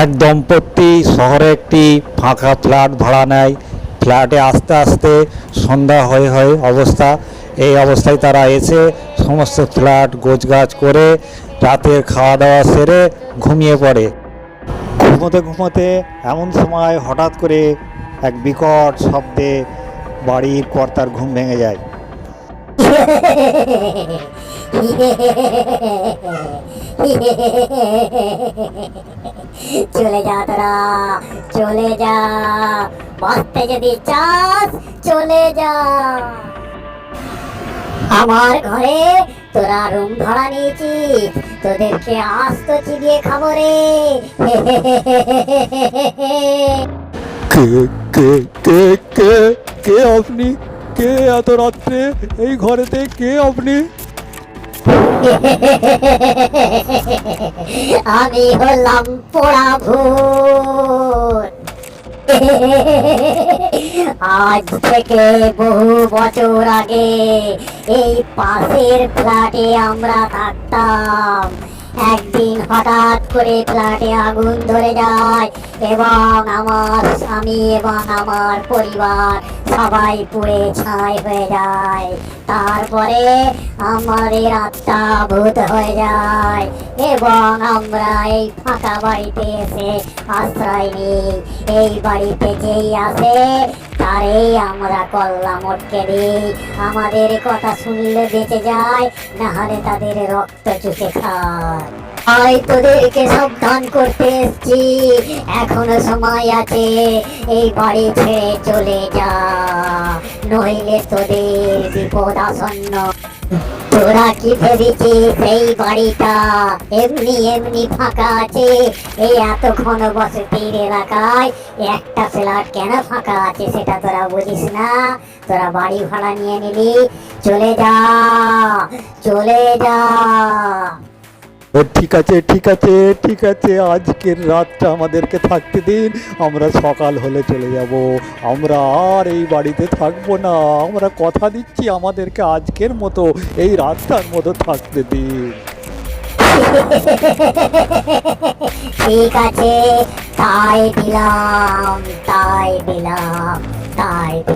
এক দম্পতি শহরে একটি ফাঁকা ফ্ল্যাট ভাড়া নেয়। ফ্ল্যাটে আস্তে আস্তে সন্ধ্যা হয়ে হয়ে অবস্থা, এই অবস্থায় তারা এসে সমস্ত ফ্ল্যাট গোছগাছ করে রাতের খাওয়া দাওয়া সেরে ঘুমিয়ে পড়ে। ঘুমোতে ঘুমোতে এমন সময় হঠাৎ করে এক বিকট শব্দে বাড়ির কর্তার ঘুম ভেঙে যায়। চলে যা তোরা, চলে যা, বাঁচতে যদি চাস চলে যা। আমার ঘরে তোরা রুম ভাড়া নিয়েছিস, তোদেরকে আস্ত চিবিয়ে খাবো রে। কে কে কে কে কে আপনি? কে এত রাত্রে এই ঘরেতে? কে আপনি? আমি হলাম পোড়া ভূত। আজ থেকে বহু বছর আগে এই পাশের ফ্ল্যাটে আমরা থাকতাম। একদিন হঠাৎ করে ফ্ল্যাটে আগুন ধরে যায় এবং আমার স্বামী এবং আমার পরিবার সবাই পুড়ে ছাই হয়ে যায়। তারপরে আমাদের আত্মা ভূত হয়ে যায় এবং আমরা এই ফাঁকা বাড়িতে এসে আশ্রয় নিই। এই বাড়িতে যেই আসে তারেই আমরা কল্লা মটকে দিই। আমাদের কথা শুনলে বেঁচে যায়, না হলে তাদের রক্ত চুষে খায়। আই তোদেরকে সাবধান করতে এসছি, এখনো সময় আছে, এই বাড়ি ছেড়ে চলে যা, নইলে তোদের বিপদ আসন্ন। তোরা কি ভেবেছিস এই বাড়িটা এমনি এমনি ফাঁকা আছে? এই এত ঘন বসতির এলাকায় একটা ফ্ল্যাট কেন ফাঁকা আছে সেটা তোরা বুঝিস না? তোরা বাড়ি ভাড়া নিয়ে নিলি, চলে যা, চলে যা। ঠিক আছে ঠিক আছে ঠিক আছে, আজকের রাতটা আমাদেরকে থাকতে দিন, আমরা সকাল হলে চলে যাব। আমরা আর এই বাড়িতে থাকবো না, আমরা কথা দিচ্ছি আমাদেরকে আজকের মতো এই রাতটার মতো থাকতে দিন। ঠিক আছে, তাই দিলাম, তাই দিলাম, তাই দিলাম।